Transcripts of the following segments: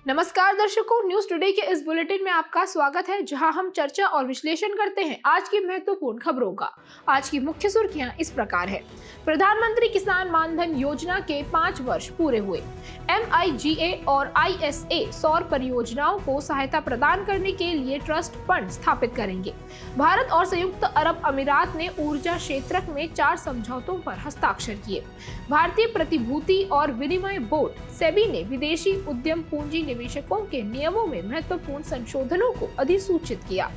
नमस्कार दर्शकों, news today के इस बुलेटिन में आपका स्वागत है, जहां हम चर्चा और विश्लेषण करते हैं आज की महत्वपूर्ण खबरों का। आज की मुख्य सुर्खियां इस प्रकार है। प्रधानमंत्री किसान मानधन योजना के 5 वर्ष पूरे हुए। MIGA और ISA सौर परियोजनाओं को सहायता प्रदान करने के लिए ट्रस्ट फंड स्थापित करेंगे। भारत और संयुक्त अरब अमीरात ने ऊर्जा क्षेत्र में 4 समझौतों पर हस्ताक्षर किए। भारतीय प्रतिभूति और विनिमय बोर्ड सेबी ने विदेशी उद्यम पूंजी निवेशकों के नियमों में महत्वपूर्ण संशोधनों को अधिसूचित किया।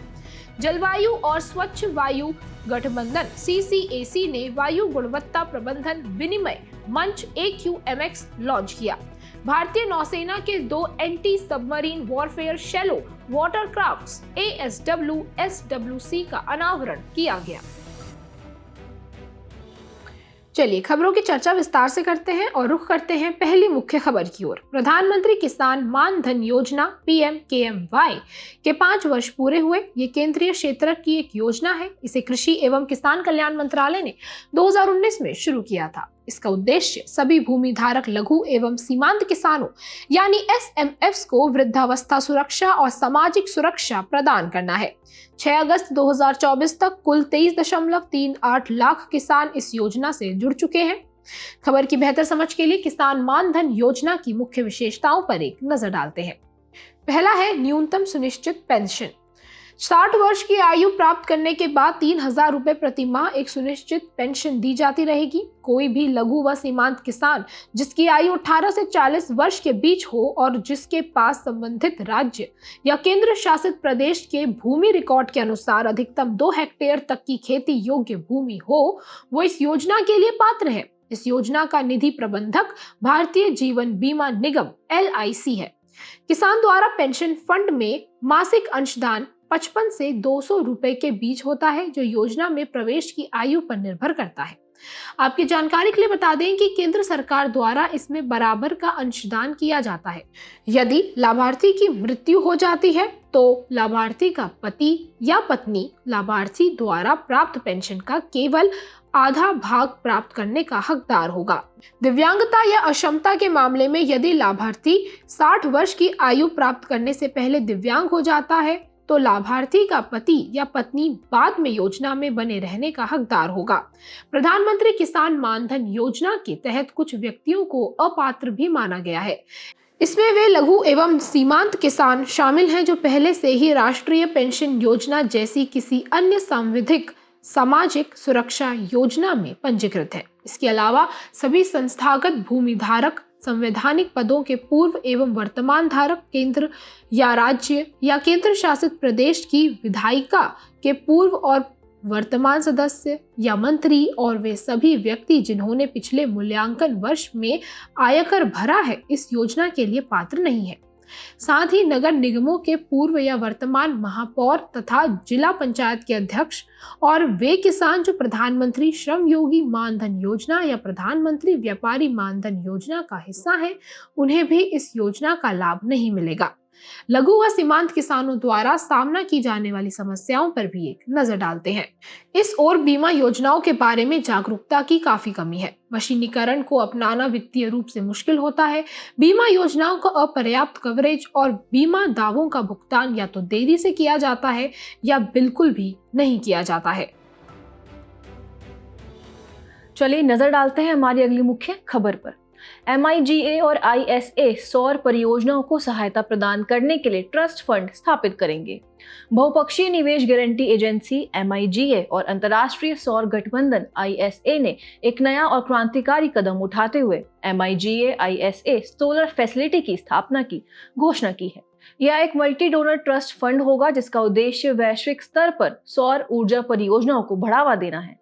जलवायु और स्वच्छ वायु गठबंधन CCAC ने वायु गुणवत्ता प्रबंधन विनिमय मंच AQMX लॉन्च किया। भारतीय नौसेना के 2 anti submarine warfare shallow watercrafts ASW SWC का अनावरण किया गया। चलिए खबरों की चर्चा विस्तार से करते हैं और रुख करते हैं पहली मुख्य खबर की ओर। प्रधानमंत्री किसान मान धन योजना PMKMY के 5 वर्ष पूरे हुए। ये केंद्रीय क्षेत्र की एक योजना है। इसे कृषि एवं किसान कल्याण मंत्रालय ने 2019 में शुरू किया था। इसका उद्देश्य सभी भूमि धारक लघु एवं सीमांत किसानों यानी SMFs को वृद्धावस्था सुरक्षा और सामाजिक सुरक्षा प्रदान करना है। 6 अगस्त 2024 तक कुल 23.38 लाख किसान इस योजना से जुड़ चुके हैं। खबर की बेहतर समझ के लिए किसान मान धन योजना की मुख्य विशेषताओं पर एक नजर डालते हैं। पहला है न्यूनतम सुनिश्चित पेंशन। 60 वर्ष की आयु प्राप्त करने के बाद 3,000 रुपए प्रति माह एक सुनिश्चित पेंशन दी जाती रहेगी। कोई भी लघु व सीमांत किसान जिसकी आयु 18 से 40 वर्ष के बीच हो और जिसके पास संबंधित राज्य या केंद्र शासित प्रदेश के भूमि रिकॉर्ड के अनुसार अधिकतम 2 हेक्टेयर तक की खेती योग्य भूमि हो, वो इस योजना के लिए पात्र है। इस योजना का निधि प्रबंधक भारतीय जीवन बीमा निगम LIC है। किसान द्वारा पेंशन फंड में मासिक अंशदान 55 से 200 रुपए के बीच होता है, जो योजना में प्रवेश की आयु पर निर्भर करता है। आपकी जानकारी के लिए बता दें कि केंद्र सरकार द्वारा इसमें बराबर का अंशदान किया जाता है। यदि लाभार्थी की मृत्यु हो जाती है तो लाभार्थी का पति या पत्नी लाभार्थी द्वारा प्राप्त पेंशन का केवल आधा भाग प्राप्त करने का हकदार होगा। दिव्यांगता या अक्षमता के मामले में यदि लाभार्थी 60 वर्ष की आयु प्राप्त करने से पहले दिव्यांग हो जाता है तो लाभार्थी का पति या पत्नी बाद में योजना में बने रहने का हकदार होगा। प्रधानमंत्री किसान मानधन योजना के तहत कुछ व्यक्तियों को अपात्र भी माना गया है। इसमें वे लघु एवं सीमांत किसान शामिल हैं जो पहले से ही राष्ट्रीय पेंशन योजना जैसी किसी अन्य सांविधिक सामाजिक सुरक्षा योजना में पंजीकृत है। इसके अलावा सभी संस्थागत भूमि धारक, संवैधानिक पदों के पूर्व एवं वर्तमान धारक, केंद्र या राज्य या केंद्र शासित प्रदेश की विधायिका के पूर्व और वर्तमान सदस्य या मंत्री और वे सभी व्यक्ति जिन्होंने पिछले मूल्यांकन वर्ष में आयकर भरा है, इस योजना के लिए पात्र नहीं है। साथ ही नगर निगमों के पूर्व या वर्तमान महापौर तथा जिला पंचायत के अध्यक्ष और वे किसान जो प्रधानमंत्री श्रम योगी मानधन योजना या प्रधानमंत्री व्यापारी मानधन योजना का हिस्सा है, उन्हें भी इस योजना का लाभ नहीं मिलेगा। लघु व सीमांत किसानों द्वारा सामना की जाने वाली समस्याओं पर भी एक नजर डालते हैं। इस ओर बीमा योजनाओं के बारे में जागरूकता की काफी कमी है। मशीनीकरण को अपनाना वित्तीय रूप से मुश्किल होता है। बीमा योजनाओं का अपर्याप्त कवरेज और बीमा दावों का भुगतान या तो देरी से किया जाता है या बिल्कुल भी नहीं किया जाता है। चलिए नजर डालते हैं हमारी अगली मुख्य खबर पर। MIGA और ISA सौर परियोजनाओं को सहायता प्रदान करने के लिए ट्रस्ट फंड स्थापित करेंगे। बहुपक्षीय निवेश गारंटी एजेंसी MIGA और अंतर्राष्ट्रीय सौर गठबंधन ISA ने एक नया और क्रांतिकारी कदम उठाते हुए MIGA ISA सोलर फैसिलिटी की स्थापना की घोषणा की है। यह एक मल्टी डोनर ट्रस्ट फंड होगा जिसका उद्देश्य वैश्विक स्तर पर सौर ऊर्जा परियोजनाओं को बढ़ावा देना है।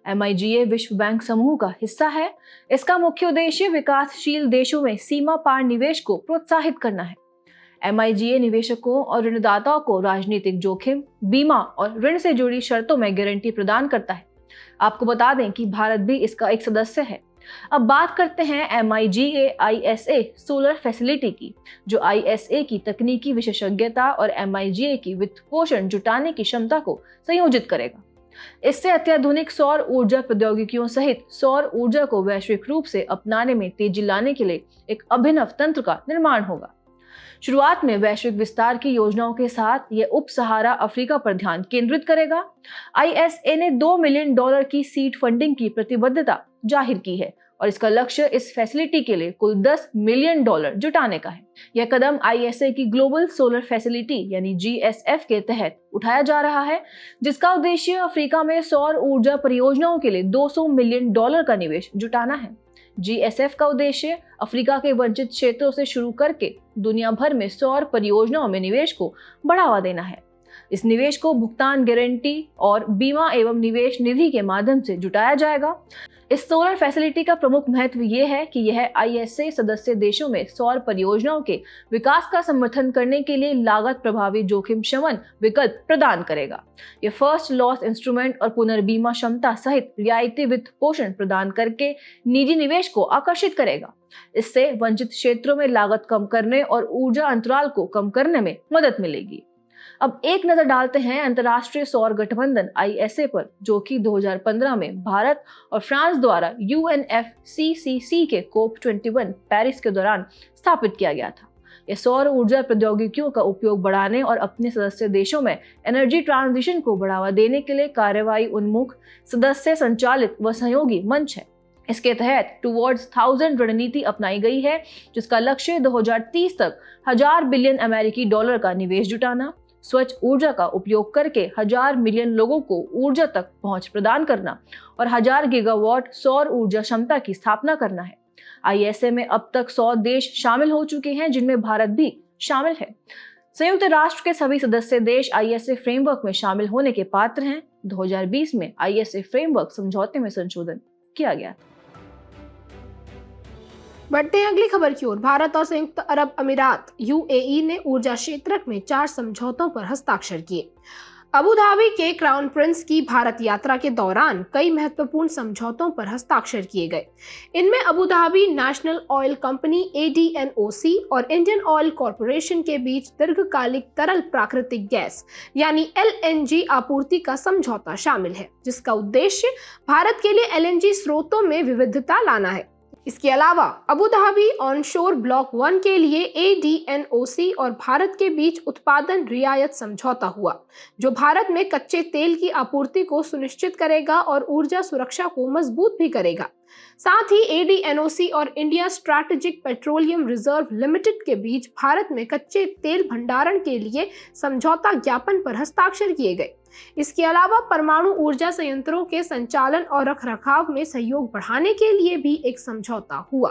MIGA विश्व बैंक समूह का हिस्सा है। इसका मुख्य उद्देश्य विकासशील देशों में सीमा पार निवेश को प्रोत्साहित करना है। MIGA निवेशकों और ऋणदाताओं को राजनीतिक जोखिम, बीमा और ऋण से जुड़ी शर्तों में गारंटी प्रदान करता है। आपको बता दें कि भारत भी इसका एक सदस्य है। अब बात करते हैं MIGA ISA सोलर फैसिलिटी की, जो ISA की तकनीकी विशेषज्ञता और MIGA की वित्त पोषण जुटाने की क्षमता को संयोजित करेगा। इससे अत्याधुनिक सौर ऊर्जा प्रौद्योगिकियों सहित सौर ऊर्जा को वैश्विक रूप से अपनाने में तेजी लाने के लिए एक अभिनव तंत्र का निर्माण होगा। शुरुआत में वैश्विक विस्तार की योजनाओं के साथ यह उप सहारा अफ्रीका पर ध्यान केंद्रित करेगा। आईएसए ने $2 मिलियन की सीड फंडिंग की प्रतिबद्धता जाहिर की है और इसका लक्ष्य इस फैसिलिटी के लिए कुल $10 मिलियन जुटाने का है। यह कदम आईएसए की ग्लोबल सोलर फैसिलिटी यानी जीएसएफ के तहत उठाया जा रहा है, जिसका उद्देश्य अफ्रीका में सौर ऊर्जा परियोजनाओं के लिए $200 मिलियन का निवेश जुटाना है। जीएसएफ का उद्देश्य अफ्रीका के वंचित क्षेत्रों से शुरू करके दुनिया भर में सौर परियोजनाओं में निवेश को बढ़ावा देना है। इस निवेश को भुगतान गारंटी और बीमा एवं निवेश निधि के माध्यम से जुटाया जाएगा। इस सोलर फैसिलिटी का प्रमुख महत्व ये है कि यह आईएसए सदस्य देशों में सौर परियोजनाओं के विकास का समर्थन करने के लिए लागत प्रभावी जोखिम शमन विकल्प प्रदान करेगा। यह फर्स्ट लॉस इंस्ट्रूमेंट और पुनर्बीमा क्षमता सहित रियायती वित्त पोषण प्रदान करके निजी निवेश को आकर्षित करेगा। इससे वंचित क्षेत्रों में लागत कम करने और ऊर्जा अंतराल को कम करने में मदद मिलेगी। अब एक नजर डालते हैं अंतर्राष्ट्रीय सौर गठबंधन आईएसए पर, जो कि 2015 में भारत और फ्रांस द्वारा यूएनएफसीसीसी के COP21 पेरिस के दौरान स्थापित किया गया था। यह सौर ऊर्जा प्रौद्योगिकियों का उपयोग बढ़ाने और अपने सदस्य देशों में एनर्जी ट्रांजिशन को बढ़ावा देने के लिए कार्रवाई उन्मुख सदस्य संचालित व सहयोगी मंच है। इसके तहत टुवर्ड्स 1000 रणनीति अपनाई गई है, जिसका लक्ष्य 2030 तक $1000 बिलियन अमेरिकी डॉलर का निवेश जुटाना, स्वच्छ ऊर्जा का उपयोग करके 1000 मिलियन लोगों को ऊर्जा तक पहुंच प्रदान करना और 1000 गीगावाट सौर ऊर्जा क्षमता की स्थापना करना है। आईएसए में अब तक 100 देश शामिल हो चुके हैं, जिनमें भारत भी शामिल है। संयुक्त राष्ट्र के सभी सदस्य देश आईएसए फ्रेमवर्क में शामिल होने के पात्र हैं। 2020 में आईएसए फ्रेमवर्क समझौते में संशोधन किया गया। बढ़ते हैं अगली खबर की ओर। भारत और संयुक्त अरब अमीरात यूएई ने ऊर्जा क्षेत्र में 4 समझौतों पर हस्ताक्षर किए। अबू धाबी के क्राउन प्रिंस की भारत यात्रा के दौरान कई महत्वपूर्ण समझौतों पर हस्ताक्षर किए गए। इनमें Abu Dhabi national oil company ADNOC और इंडियन ऑयल कॉरपोरेशन के बीच दीर्घकालिक तरल प्राकृतिक गैस यानी LNG आपूर्ति का समझौता शामिल है, जिसका उद्देश्य भारत के लिए LNG स्रोतों में विविधता लाना है। इसके अलावा अबू धाबी ऑनशोर ब्लॉक 1 के लिए ADNOC और भारत के बीच उत्पादन रियायत समझौता हुआ, जो भारत में कच्चे तेल की आपूर्ति को सुनिश्चित करेगा और ऊर्जा सुरक्षा को मजबूत भी करेगा। साथ ही ADNOC और India strategic petroleum reserve limited के बीच भारत में कच्चे तेल भंडारण के लिए समझौता ज्ञापन पर हस्ताक्षर किए गए। इसके अलावा परमाणु ऊर्जा संयंत्रों के संचालन और रखरखाव में सहयोग बढ़ाने के लिए भी एक समझौता हुआ।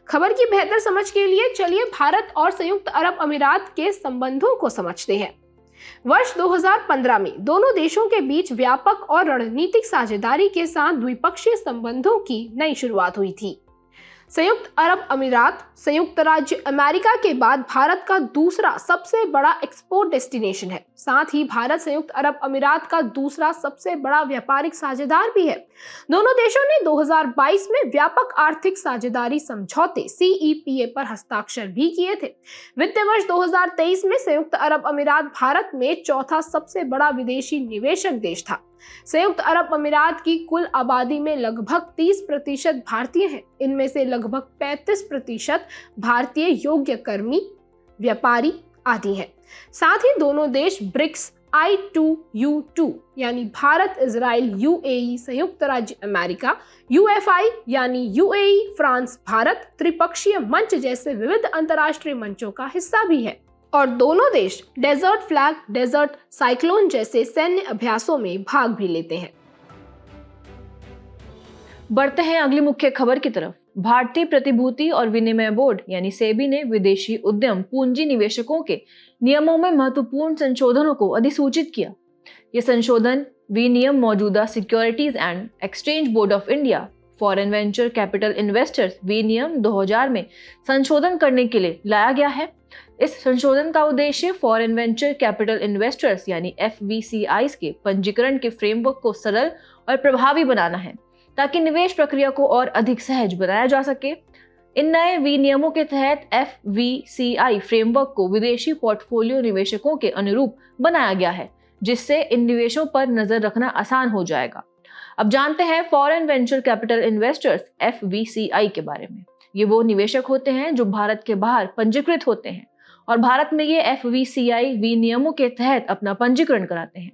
खबर की बेहतर समझ के लिए चलिए भारत और संयुक्त अरब अमीरात के संबंधों को समझते हैं। वर्ष 2015 में दोनों देशों के बीच व्यापक और रणनीतिक साझेदारी के साथ द्विपक्षीय संबंधों की नई शुरुआत हुई थी। संयुक्त अरब अमीरात संयुक्त राज्य अमेरिका के बाद भारत का दूसरा सबसे बड़ा एक्सपोर्ट डेस्टिनेशन है। साथ ही भारत संयुक्त अरब अमीरात का दूसरा सबसे बड़ा व्यापारिक साझेदार भी है। दोनों देशों ने 2022 में व्यापक आर्थिक साझेदारी समझौते CEPA पर हस्ताक्षर भी किए थे। वित्त वर्ष 2023 में संयुक्त अरब अमीरात भारत में चौथा सबसे बड़ा विदेशी निवेशक देश था। संयुक्त अरब अमीरात की कुल आबादी में लगभग 30% भारतीय हैं। इनमें से लगभग 35% भारतीय योग्य कर्मी, व्यापारी आदि हैं। साथ ही दोनों देश ब्रिक्स I2U2 यानी भारत, इजराइल, UAE, संयुक्त राज्य अमेरिका, UFI यानी UAE, फ्रांस, भारत, त्रिपक्षीय मंच जैसे विविध अंतर्राष्ट्रीय मंचों का हिस्सा भी है। और दोनों देश डेजर्ट फ्लैग, डेजर्ट साइक्लोन जैसे सैन्य अभ्यासों में भाग भी लेते हैं। बढ़ते हैं अगली मुख्य खबर की तरफ। भारतीय प्रतिभूति और विनिमय बोर्ड यानी सेबी ने विदेशी उद्यम पूंजी निवेशकों के नियमों में महत्वपूर्ण संशोधनों को अधिसूचित किया। ये संशोधन विनियम मौजूदा securities and exchange board of India foreign venture capital investors विनियम 2000 में संशोधन करने के लिए लाया गया है। इस संशोधन का उद्देश्य फॉरेन वेंचर कैपिटल इन्वेस्टर्स यानी FVCIs के पंजीकरण के फ्रेमवर्क को सरल और प्रभावी बनाना है, ताकि निवेश प्रक्रिया को और अधिक सहज बनाया जा सके। इन नए विनियमों के तहत FVCI फ्रेमवर्क को विदेशी पोर्टफोलियो निवेशकों के अनुरूप बनाया गया है, जिससे इन निवेशों पर नजर रखना आसान हो जाएगा। अब जानते हैं foreign venture capital investors FVCI के बारे में। ये वो निवेशक होते हैं जो भारत के बाहर पंजीकृत होते हैं और भारत में ये FVCI विनियमों के तहत अपना पंजीकरण कराते हैं।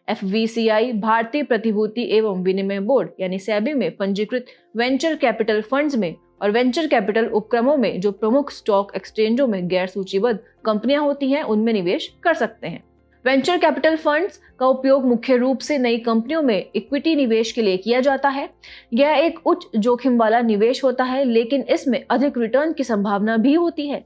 FVCI भारतीय प्रतिभूति एवं विनिमय बोर्ड यानी सेबी में पंजीकृत वेंचर कैपिटल फंड्स में और वेंचर कैपिटल उपक्रमों में जो प्रमुख स्टॉक एक्सचेंजों में गैर सूचीबद्ध कंपनियां होती हैं उनमें निवेश कर सकते हैं। वेंचर कैपिटल फंड्स का उपयोग मुख्य रूप से नई कंपनियों में इक्विटी निवेश के लिए किया जाता है। यह एक उच्च जोखिम वाला निवेश होता है, लेकिन इसमें अधिक रिटर्न की संभावना भी होती है।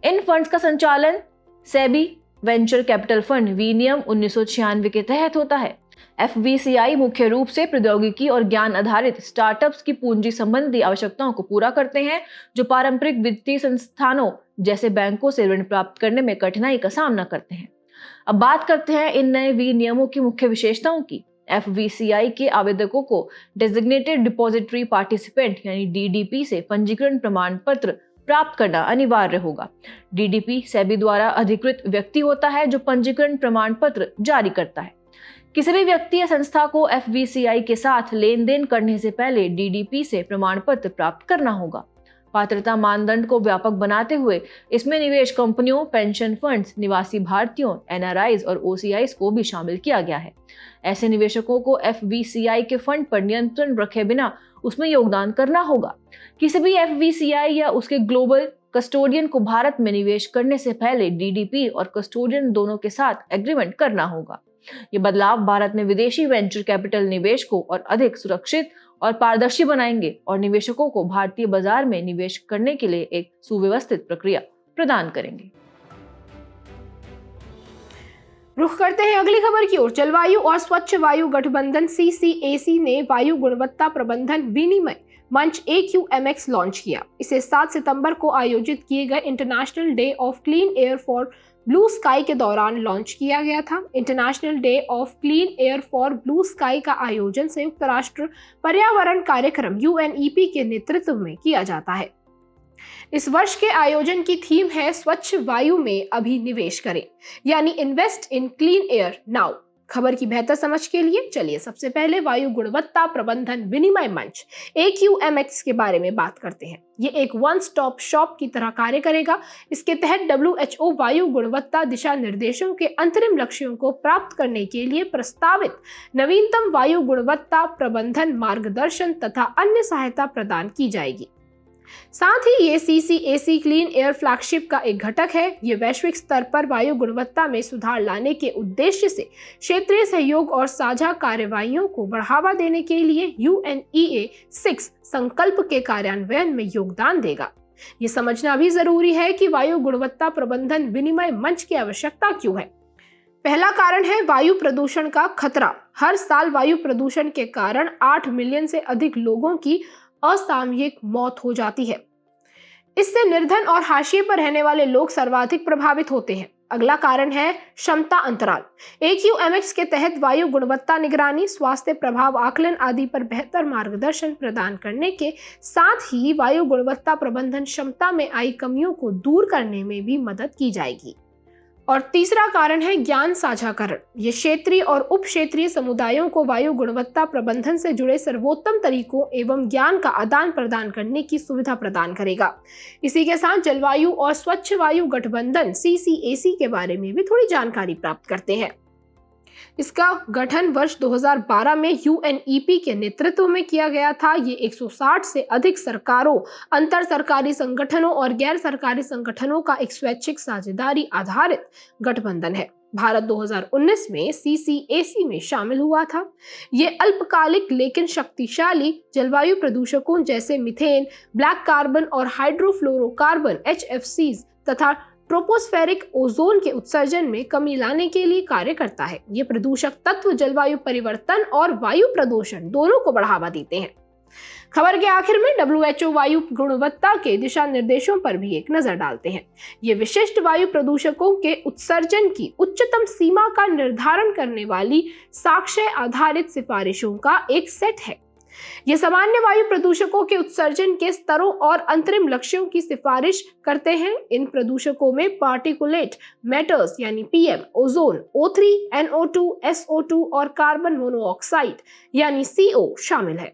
इन फंड्स का संचालन सेबी वेंचर कैपिटल फंड विनियम 1996 के तहत होता है। FVCI मुख्य रूप से प्रौद्योगिकी और ज्ञान आधारित स्टार्टअप्स की पूंजी संबंधी आवश्यकताओं को पूरा करते हैं जो पारंपरिक वित्तीय संस्थानों जैसे बैंकों से ऋण प्राप्त करने में कठिनाई का सामना करते हैं। अब बात करते हैं इन नए विनियमों की मुख्य विशेषताओं की। FVCI के आवेदकों को डेजिग्नेटेड डिपॉजिटरी पार्टिसिपेंट यानी DDP से पंजीकरण प्रमाण पत्र प्राप्त करना अनिवार्य होगा। DDP सेबी द्वारा अधिकृत व्यक्ति होता है जो पंजीकरण प्रमाण पत्र जारी करता है। किसी भी व्यक्ति या संस्था को FVCI के साथ लेन देन करने से पहले DDP से प्रमाण पत्र प्राप्त करना होगा। पात्रता मानदंड को व्यापक बनाते हुए इसमें निवेश कंपनियों, पेंशन फंड्स, निवासी भारतीयों, NRIs और OCIs को भी शामिल किया गया है। ऐसे निवेशकों को FVCI के फंड पर नियंत्रण रखे बिना उसमें योगदान करना होगा। किसी भी FVCI या उसके ग्लोबल कस्टोडियन को भारत में निवेश करने से पहले DDP और कस्टोडियन दोनों के साथ एग्रीमेंट करना होगा। ये बदलाव भारत में विदेशी वेंचर कैपिटल निवेश को और अधिक सुरक्षित और पारदर्शी बनाएंगे और निवेशकों को भारतीय बाजार में निवेश करने के लिए एक सुव्यवस्थित प्रक्रिया प्रदान करेंगे। रुख करते हैं अगली खबर की ओर। जलवायु और स्वच्छ वायु गठबंधन CCAC ने वायु गुणवत्ता प्रबंधन विनिमय मंच AQMX लॉन्च किया। इसे 7 सितंबर को आयोजित किए गए international day of clean air for blue sky के दौरान लॉन्च किया गया था। International day of clean air for blue sky का आयोजन संयुक्त राष्ट्र पर्यावरण कार्यक्रम UNEP के नेतृत्व में किया जाता है। इस वर्ष के आयोजन की थीम है स्वच्छ वायु में अभी निवेश करें, यानी invest in clean air now. खबर की बेहतर समझ के लिए चलिए सबसे पहले वायु गुणवत्ता प्रबंधन विनिमय मंच AQMX के बारे में बात करते हैं। ये एक वन स्टॉप शॉप की तरह कार्य करेगा। इसके तहत WHO वायु गुणवत्ता दिशा निर्देशों के अंतरिम लक्ष्यों को प्राप्त करने के लिए प्रस्तावित नवीनतम वायु गुणवत्ता प्रबंधन मार्गदर्शन तथा अन्य सहायता प्रदान की जाएगी। साथ ही ये CCAC क्लीन एयर फ्लैगशिप का एक घटक है। ये वैश्विक स्तर पर वायु गुणवत्ता में सुधार लाने के उद्देश्य से क्षेत्रीय सहयोग और साझा कार्यवाहियों को बढ़ावा देने के लिए UNEA 6 संकल्प के कार्यान्वयन में योगदान देगा। ये समझना भी जरूरी है कि वायु गुणवत्ता प्रबंधन विनिमय मंच की आवश्यकता क्यों है। पहला कारण है वायु प्रदूषण का खतरा। हर साल वायु प्रदूषण के कारण 8 मिलियन से अधिक लोगों की असामयिक मौत हो जाती है। इससे निर्धन और हाशिए पर रहने वाले लोग सर्वाधिक प्रभावित होते हैं। अगला कारण है क्षमता अंतराल। AQMX के तहत वायु गुणवत्ता निगरानी, स्वास्थ्य प्रभाव आकलन आदि पर बेहतर मार्गदर्शन प्रदान करने के साथ ही वायु गुणवत्ता प्रबंधन क्षमता में आई कमियों को दूर करने में भी मदद की जाएगी। और तीसरा कारण है ज्ञान साझाकरण। ये क्षेत्रीय और उप क्षेत्रीय समुदायों को वायु गुणवत्ता प्रबंधन से जुड़े सर्वोत्तम तरीकों एवं ज्ञान का आदान प्रदान करने की सुविधा प्रदान करेगा। इसी के साथ जलवायु और स्वच्छ वायु गठबंधन CCAC के बारे में भी थोड़ी जानकारी प्राप्त करते हैं। इसका गठन वर्ष 2012 में UNEP के नेतृत्व में किया गया था। ये 160 से अधिक सरकारों, अंतर सरकारी संगठनों और गैर सरकारी संगठनों का एक स्वैच्छिक साझेदारी आधारित गठबंधन है। भारत 2019 में CCAC में शामिल हुआ था। ये अल्पकालिक लेकिन शक्तिशाली जलवायु प्रदूषकों जैसे मीथेन, ब्लैक कार्बन और हाइड्रोफ्लोरोकार्बन HFCs तथा ट्रोपोस्फेरिक ओजोन के उत्सर्जन में कमी लाने के लिए कार्य करता है। ये प्रदूषक तत्व जलवायु परिवर्तन और वायु प्रदूषण दोनों को बढ़ावा देते हैं। खबर के आखिर में WHO वायु गुणवत्ता के दिशा निर्देशों पर भी एक नजर डालते हैं। ये विशिष्ट वायु प्रदूषकों के उत्सर्जन की उच्चतम सीमा का निर्धारण करने वाली साक्ष्य आधारित सिफारिशों का एक सेट है। ये सामान्य वायु प्रदूषकों के उत्सर्जन के स्तरों और अंतरिम लक्ष्यों की सिफारिश करते हैं। इन प्रदूषकों में पार्टिकुलेट मैटर्स यानी PM, ozone, O3, NO2, SO2 और कार्बन मोनोऑक्साइड यानी CO शामिल है।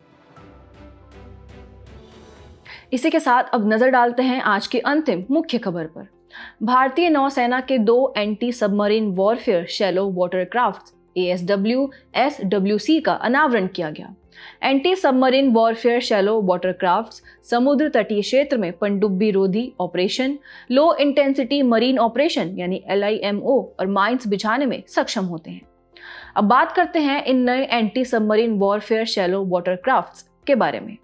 इसी के साथ अब नजर डालते हैं आज की अंतिम मुख्य खबर पर। भारतीय नौसेना के 2 anti submarine warfare shallow watercraft ASW SWC का अनावरण किया गया। एंटी सबमरीन वॉरफेयर शैलो वाटरक्राफ्ट्स समुद्र तटीय क्षेत्र में पनडुब्बी रोधी operation, low intensity marine operation यानी LIMO और माइंस बिछाने में सक्षम होते हैं। अब बात करते हैं इन नए एंटी सबमरीन वॉरफेयर शैलो वाटरक्राफ्ट्स के बारे में।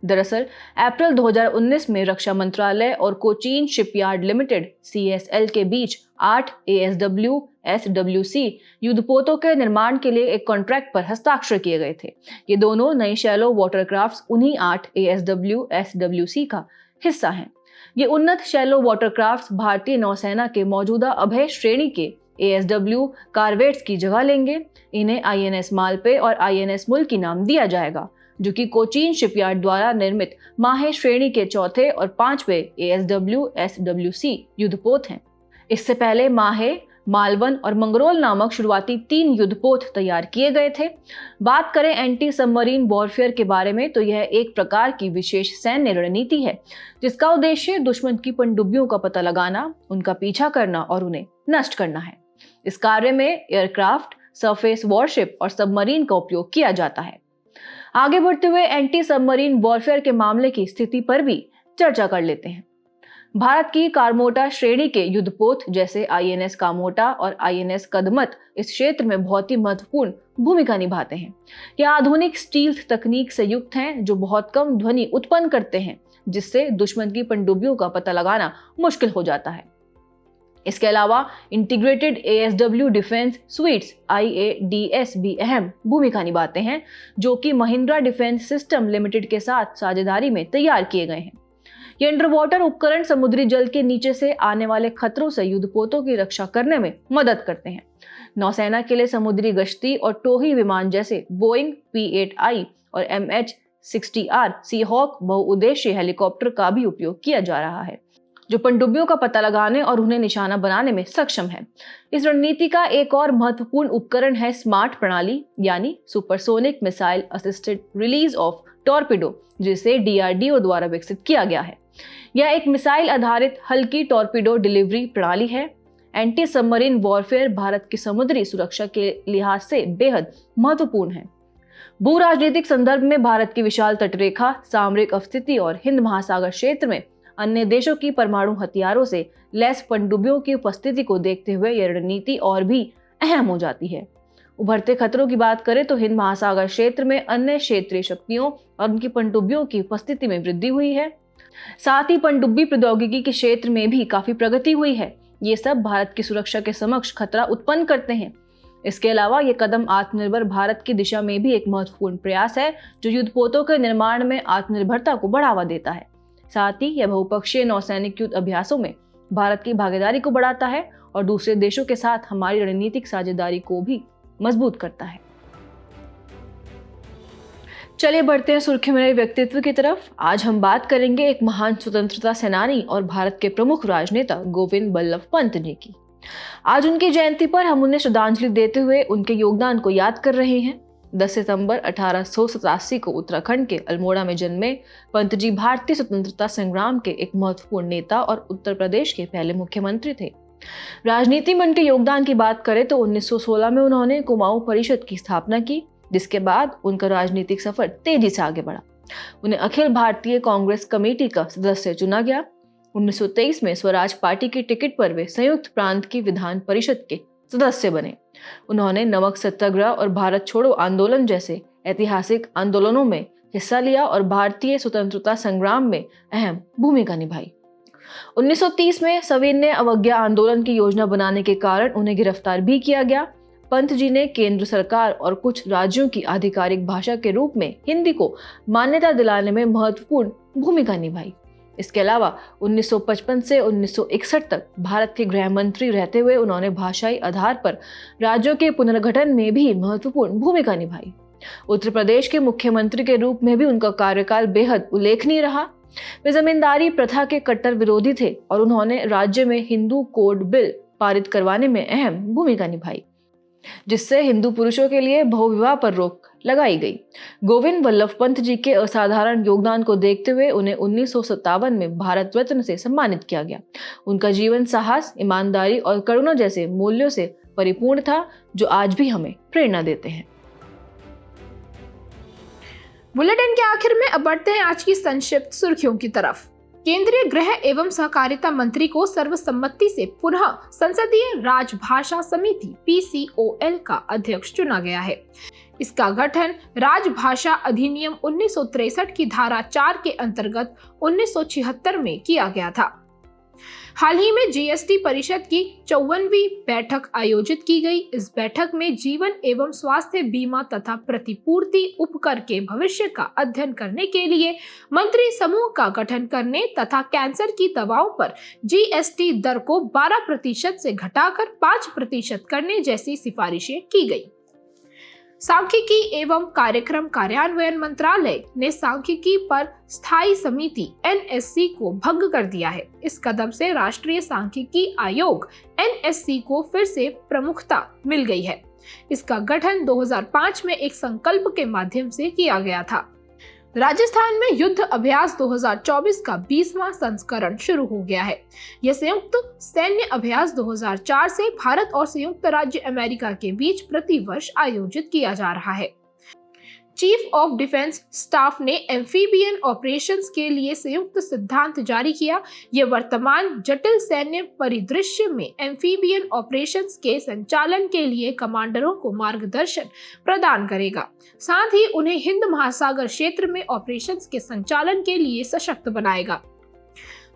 दरअसल अप्रैल 2019 में रक्षा मंत्रालय और कोचीन शिपयार्ड लिमिटेड CSL के बीच 8 ASW SWC युद्धपोतों के निर्माण के लिए एक कॉन्ट्रैक्ट पर हस्ताक्षर किए गए थे। ये दोनों नई शैलो वाटरक्राफ्ट्स उन्हीं 8 ASW SWC का हिस्सा हैं। ये उन्नत शैलो वाटरक्राफ्ट्स भारतीय नौसेना के मौजूदा अभय श्रेणी के ASW कार्वेट्स की जगह लेंगे। इन्हें INS मालपे और INS मुल्की नाम दिया जाएगा, जो कि कोचीन शिपयार्ड द्वारा निर्मित माहे श्रेणी के चौथे और 5वें ASW SWC युद्धपोत हैं। इससे पहले माहे, मालवन और मंगरोल नामक शुरुआती 3 युद्धपोत तैयार किए गए थे। बात करें एंटी सबमरीन वॉरफेयर के बारे में तो यह एक प्रकार की विशेष सैन्य रणनीति है जिसका उद्देश्य दुश्मन की पनडुब्बियों का पता लगाना, उनका पीछा करना और उन्हें नष्ट करना है। इस कार्य में एयरक्राफ्ट, सरफेस वॉरशिप और सबमरीन का उपयोग किया जाता है। आगे बढ़ते हुए एंटी सबमरीन वॉरफेयर के मामले की स्थिति पर भी चर्चा कर लेते हैं। भारत की कारमोटा श्रेणी के युद्धपोत जैसे INS कामोटा और INS कदमत इस क्षेत्र में बहुत ही महत्वपूर्ण भूमिका निभाते हैं। यह आधुनिक स्टील्थ तकनीक से युक्त हैं जो बहुत कम ध्वनि उत्पन्न करते हैं, जिससे दुश्मन की पनडुब्बियों का पता लगाना मुश्किल हो जाता है। इसके अलावा integrated ASW defence sweets IADS भी अहम भूमिका निभाते हैं, जो कि महिंद्रा डिफेंस सिस्टम लिमिटेड के साथ साझेदारी में तैयार किए गए हैं। ये अंडर वाटर उपकरण समुद्री जल के नीचे से आने वाले खतरों से युद्धपोतों की रक्षा करने में मदद करते हैं। नौसेना के लिए समुद्री गश्ती और टोही विमान जैसे बोइंग P-8I और MH-60R सीहॉक बहुउद्देशीय हेलीकॉप्टर का भी उपयोग किया जा रहा है, जो पनडुब्बियों का पता लगाने और उन्हें निशाना बनाने में सक्षम है। इस रणनीति का एक और महत्वपूर्ण उपकरण है स्मार्ट प्रणाली यानी supersonic missile assisted release of torpedo, जिसे DRDO द्वारा विकसित किया गया है। यह एक मिसाइल आधारित हल्की टॉर्पिडो डिलीवरी प्रणाली है। एंटी सबमरीन वॉरफेयर भारत की समुद्री सुरक्षा के लिहाज से बेहद महत्वपूर्ण है। भू राजनीतिक संदर्भ में भारत की विशाल तटरेखा, सामरिक अवस्थिति और हिंद महासागर क्षेत्र में अन्य देशों की परमाणु हथियारों से लैस पनडुब्बियों की उपस्थिति को देखते हुए यह रणनीति और भी अहम हो जाती है। उभरते खतरों की बात करें तो हिंद महासागर क्षेत्र में अन्य क्षेत्रीय शक्तियों और उनकी पनडुब्बियों की उपस्थिति में वृद्धि हुई है। साथ ही पनडुब्बी प्रौद्योगिकी के क्षेत्र में भी काफी प्रगति हुई है। ये सब भारत की सुरक्षा के समक्ष खतरा उत्पन्न करते हैं। इसके अलावा ये कदम आत्मनिर्भर भारत की दिशा में भी एक महत्वपूर्ण प्रयास है, जो युद्धपोतों के निर्माण में आत्मनिर्भरता को बढ़ावा देता है। साथ ही यह बहुपक्षीय नौसैनिक युद्ध अभ्यासों में भारत की भागीदारी को बढ़ाता है और दूसरे देशों के साथ हमारी रणनीतिक साझेदारी को भी मजबूत करता है। चलिए बढ़ते हैं सुर्खी में व्यक्तित्व की तरफ। आज हम बात करेंगे एक महान स्वतंत्रता सेनानी और भारत के प्रमुख राजनेता गोविंद बल्लभ पंत जी की। आज उनकी जयंती पर हम उन्हें श्रद्धांजलि देते हुए उनके योगदान को याद कर रहे हैं। 10 सितंबर 1887 को उत्तराखंड के अल्मोड़ा में जन्मे पंत जी भारतीय स्वतंत्रता संग्राम के एक महत्वपूर्ण नेता और उत्तर प्रदेश के पहले मुख्यमंत्री थे। राजनीति में उनके योगदान की बात करें तो 1916 में उन्होंने कुमाऊं परिषद की स्थापना की, जिसके बाद उनका राजनीतिक सफर तेजी से आगे बढ़ा। उन्हें अखिल भारतीय कांग्रेस कमेटी का सदस्य चुना गया। 1923 में स्वराज पार्टी की टिकट पर वे संयुक्त प्रांत की विधान परिषद के सदस्य बने। उन्होंने नमक सत्याग्रह और भारत छोड़ो आंदोलन जैसे ऐतिहासिक आंदोलनों में हिस्सा लिया और भारतीय स्वतंत्रता संग्राम में अहम भूमिका निभाई। 1930 में सविनय अवज्ञा आंदोलन की योजना बनाने के कारण उन्हें गिरफ्तार भी किया गया। पंत जी ने केंद्र सरकार और कुछ राज्यों की आधिकारिक भाषा के रूप में हिंदी को मान्यता दिलाने में महत्वपूर्ण भूमिका निभाई। इसके अलावा 1955 से 1961 तक भारत के गृह मंत्री रहते हुए उन्होंने भाषाई आधार पर राज्यों के पुनर्गठन में भी महत्वपूर्ण भूमिका निभाई। उत्तर प्रदेश के मुख्यमंत्री के रूप में भी उनका कार्यकाल बेहद उल्लेखनीय रहा। वे जमींदारी प्रथा के कट्टर विरोधी थे और उन्होंने राज्य में हिंदू कोड बिल पारित करवाने में अहम भूमिका निभाई, जिससे हिंदू पुरुषों के लिए बहुविवाह पर रोक लगाई गई। गोविंद वल्लभ पंत जी के असाधारण योगदान को देखते हुए उन्हें 1957 में भारत रत्न से सम्मानित किया गया। उनका जीवन साहस, ईमानदारी और करुणा जैसे मूल्यों से परिपूर्ण था, जो आज भी हमें प्रेरणा देते हैं। बुलेटिन के आखिर में अब बढ़ते हैं आज की संक्षिप्त सुर्खियों की तरफ। केंद्रीय गृह एवं सहकारिता मंत्री को सर्वसम्मति से पुनः संसदीय राजभाषा समिति PCOL का अध्यक्ष चुना गया है। इसका गठन राजभाषा अधिनियम 1963 की धारा 4 के अंतर्गत 1976 में किया गया था। हाल ही में GST परिषद की 54वीं बैठक आयोजित की गई। इस बैठक में जीवन एवं स्वास्थ्य बीमा तथा प्रतिपूर्ति उपकर के भविष्य का अध्ययन करने के लिए मंत्री समूह का गठन करने तथा कैंसर की दवाओं पर GST दर को 12% से घटाकर 5% करने जैसी सिफारिशें की गई। सांख्यिकी एवं कार्यक्रम कार्यान्वयन मंत्रालय ने सांख्यिकी पर स्थायी समिति NSC को भंग कर दिया है। इस कदम से राष्ट्रीय सांख्यिकी आयोग NSC को फिर से प्रमुखता मिल गई है। इसका गठन 2005 में एक संकल्प के माध्यम से किया गया था। राजस्थान में युद्ध अभ्यास 2024 का 20वां संस्करण शुरू हो गया है। यह संयुक्त सैन्य अभ्यास 2004 से भारत और संयुक्त राज्य अमेरिका के बीच प्रतिवर्ष आयोजित किया जा रहा है। चीफ ऑफ डिफेंस स्टाफ ने एम्फीबियन ऑपरेशंस के लिए संयुक्त सिद्धांत जारी किया। यह वर्तमान जटिल सैन्य परिदृश्य में एम्फीबियन ऑपरेशंस के संचालन के लिए कमांडरों को मार्गदर्शन प्रदान करेगा, साथ ही उन्हें हिंद महासागर क्षेत्र में ऑपरेशंस के संचालन के लिए सशक्त बनाएगा।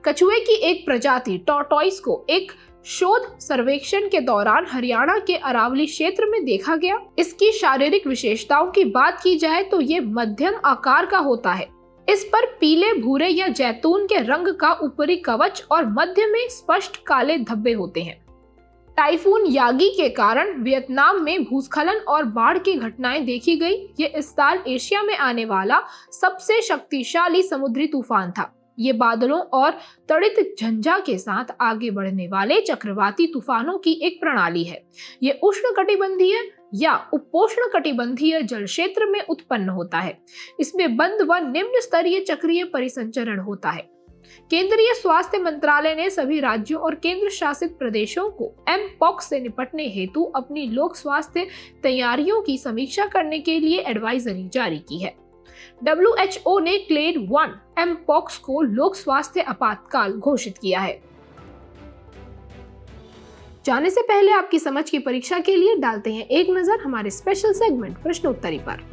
कछुए की एक प्रजाति टॉर्टॉइस को एक शोध सर्वेक्षण के दौरान हरियाणा के अरावली क्षेत्र में देखा गया। इसकी शारीरिक विशेषताओं की बात की जाए तो ये मध्यम आकार का होता है। इस पर पीले, भूरे या जैतून के रंग का ऊपरी कवच और मध्य में स्पष्ट काले धब्बे होते हैं। टाइफून यागी के कारण वियतनाम में भूस्खलन और बाढ़ की घटनाएं देखी गई। ये इस साल एशिया में आने वाला सबसे शक्तिशाली समुद्री तूफान था। ये बादलों और तड़ित झंझा के साथ आगे बढ़ने वाले चक्रवाती तूफानों की एक प्रणाली है। ये उष्णकटिबंधीय या उपोष्णकटिबंधीय जल क्षेत्र में उत्पन्न होता है। इसमें बंद व निम्न स्तरीय चक्रीय परिसंचरण होता है। केंद्रीय स्वास्थ्य मंत्रालय ने सभी राज्यों और केंद्र शासित प्रदेशों को एमपॉक्स से निपटने हेतु अपनी लोक स्वास्थ्य तैयारियों की समीक्षा करने के लिए एडवाइजरी जारी की है। WHO ने क्लेड 1 एमपॉक्स को लोक स्वास्थ्य आपातकाल घोषित किया है। जाने से पहले आपकी समझ की परीक्षा के लिए डालते हैं एक नजर हमारे स्पेशल सेगमेंट प्रश्नोत्तरी पर।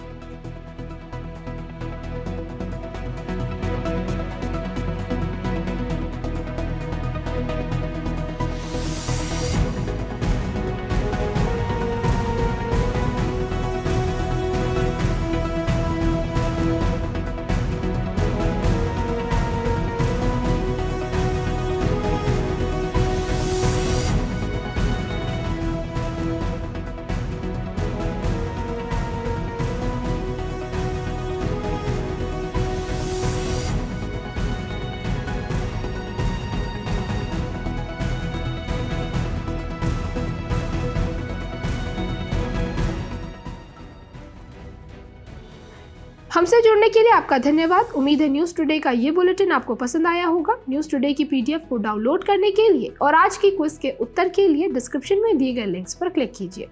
हमसे जुड़ने के लिए आपका धन्यवाद। उम्मीद है न्यूज टुडे का ये बुलेटिन आपको पसंद आया होगा। न्यूज टुडे की PDF को डाउनलोड करने के लिए और आज की क्विज के उत्तर के लिए डिस्क्रिप्शन में दिए गए लिंक्स पर क्लिक कीजिए।